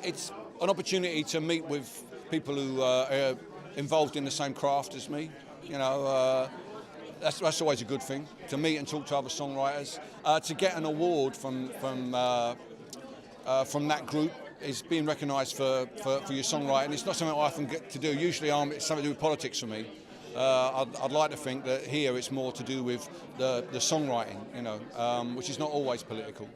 it's an opportunity to meet with people who are involved in the same craft as me. You know, that's always a good thing, to meet and talk to other songwriters. To get an award from that group is being recognised for your songwriting. It's not something I often get to do. Usually it's something to do with politics for me. I'd like to think that here it's more to do with the songwriting, you know, which is not always political.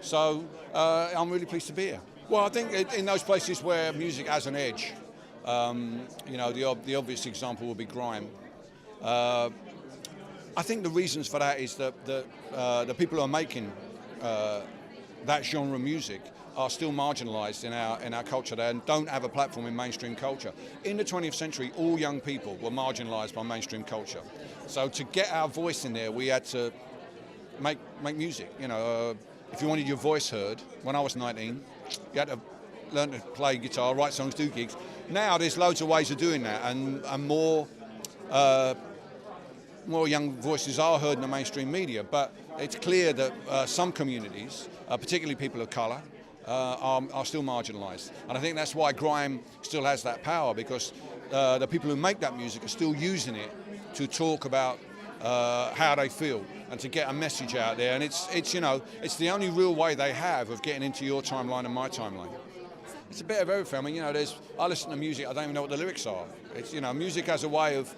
So I'm really pleased to be here. Well, I think in those places where music has an edge, you know, the obvious example would be grime. I think the reasons for that is that the people who are making that genre of music are still marginalised in our culture there and don't have a platform in mainstream culture. In the 20th century, all young people were marginalised by mainstream culture. So to get our voice in there, we had to make music. You know, if you wanted your voice heard, when I was 19, you had to learn to play guitar, write songs, do gigs. Now there's loads of ways of doing that, and more young voices are heard in the mainstream media, but it's clear that some communities, particularly people of colour, are still marginalised. And I think that's why grime still has that power, because the people who make that music are still using it to talk about how they feel and to get a message out there. And it's you know, it's the only real way they have of getting into your timeline and my timeline. It's a bit of everything. I mean, you know, I listen to music, I don't even know what the lyrics are. It's, you know, music has a way of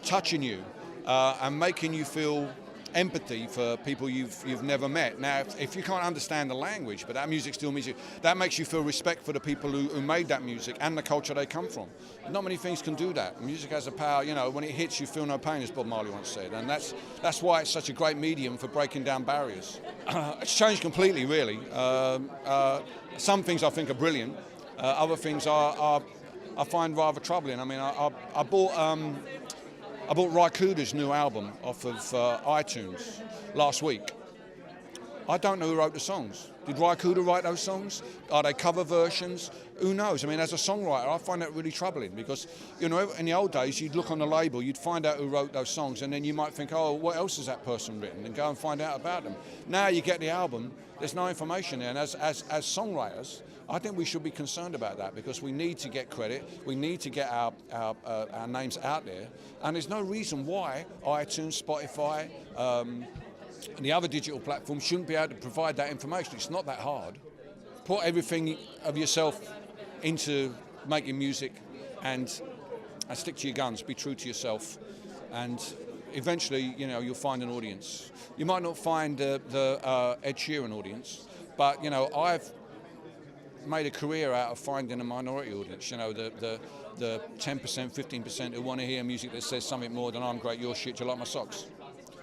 touching you and making you feel empathy for people you've never met. Now, if you can't understand the language, but that music's still music, that makes you feel respect for the people who made that music and the culture they come from. Not many things can do that. Music has a power, you know, when it hits you feel no pain, as Bob Marley once said, and that's why it's such a great medium for breaking down barriers. It's changed completely, really. Some things I think are brilliant, other things I find rather troubling. I mean, I bought Ry Cooder's new album off of iTunes last week. I don't know who wrote the songs. Did Ry Cooder write those songs? Are they cover versions? Who knows? I mean, as a songwriter, I find that really troubling because, you know, in the old days, you'd look on the label, you'd find out who wrote those songs, and then you might think, oh, what else has that person written? And go and find out about them. Now you get the album, there's no information there, and as songwriters, I think we should be concerned about that because we need to get credit, we need to get our names out there, and there's no reason why iTunes, Spotify, and the other digital platforms shouldn't be able to provide that information. It's not that hard. Put everything of yourself into making music and stick to your guns, be true to yourself, and eventually, you know, you'll find an audience. You might not find the Ed Sheeran audience, but, you know, I've made a career out of finding a minority audience, you know, the 10%, 15% who want to hear music that says something more than I'm great, you're shit, you like my socks,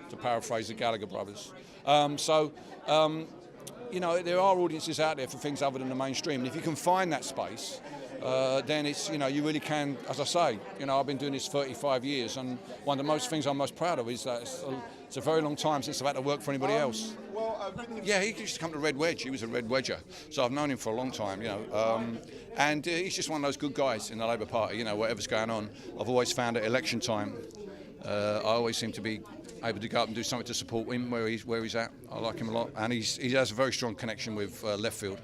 to paraphrase the Gallagher brothers. You know, there are audiences out there for things other than the mainstream, and if you can find that space, then it's, you know, you really can, as I say, you know, I've been doing this 35 years, and one of the most things I'm most proud of is that it's a very long time since I've had to work for anybody else. Yeah, he used to come to Red Wedge. He was a Red Wedger, so I've known him for a long time, you know. And he's just one of those good guys in the Labour Party, you know, whatever's going on. I've always found at election time, I always seem to be able to go up and do something to support him where he's at. I like him a lot, and he has a very strong connection with left field.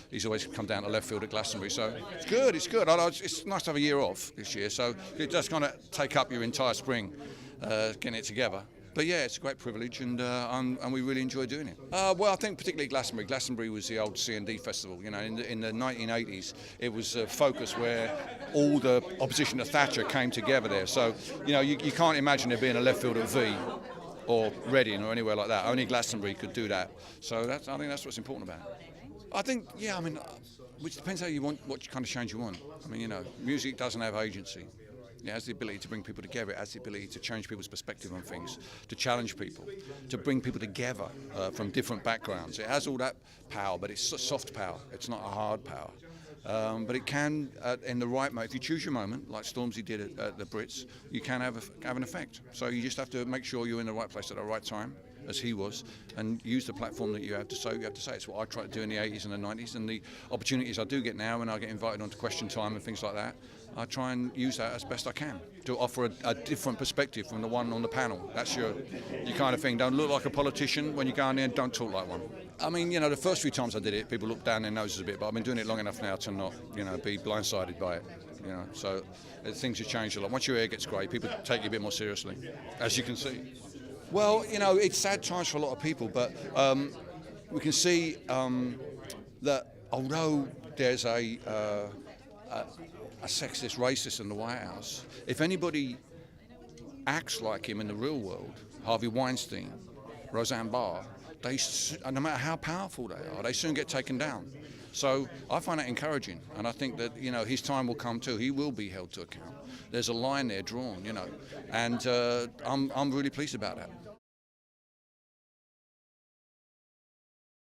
He's always come down to left field at Glastonbury, so it's good. It's good. It's nice to have a year off this year, so it does kind of take up your entire spring getting it together. But yeah, it's a great privilege, and we really enjoy doing it. Well, I think particularly Glastonbury. Glastonbury was the old C&D festival. You know, in the 1980s, it was a focus where all the opposition to Thatcher came together there. So, you know, you can't imagine there being a left field at V or Reading or anywhere like that. Only Glastonbury could do that. So I think that's what's important about it. I think, yeah, I mean, which depends how you want, what kind of change you want. I mean, you know, music doesn't have agency. It has the ability to bring people together. It has the ability to change people's perspective on things, to challenge people, to bring people together from different backgrounds. It has all that power, but it's a soft power. It's not a hard power. But it can, in the right moment, if you choose your moment, like Stormzy did at the Brits, you can have an effect. So you just have to make sure you're in the right place at the right time as he was, and use the platform that you have to say. You have to say. It's what I tried to do in the 80s and the 90s, and the opportunities I do get now when I get invited onto Question Time and things like that, I try and use that as best I can to offer a different perspective from the one on the panel. That's your kind of thing. Don't look like a politician when you go in there, and don't talk like one. I mean, the first few times I did it, people looked down their noses a bit, but I've been doing it long enough now to not, be blindsided by it. So things have changed a lot. Once your hair gets grey, people take you a bit more seriously, as you can see. Well, it's sad times for a lot of people, but we can see that although there's a sexist racist in the White House, if anybody acts like him in the real world, Harvey Weinstein, Roseanne Barr, no matter how powerful they are, they soon get taken down. So I find that encouraging, and I think that his time will come too. He will be held to account. There's a line there drawn, and I'm really pleased about that.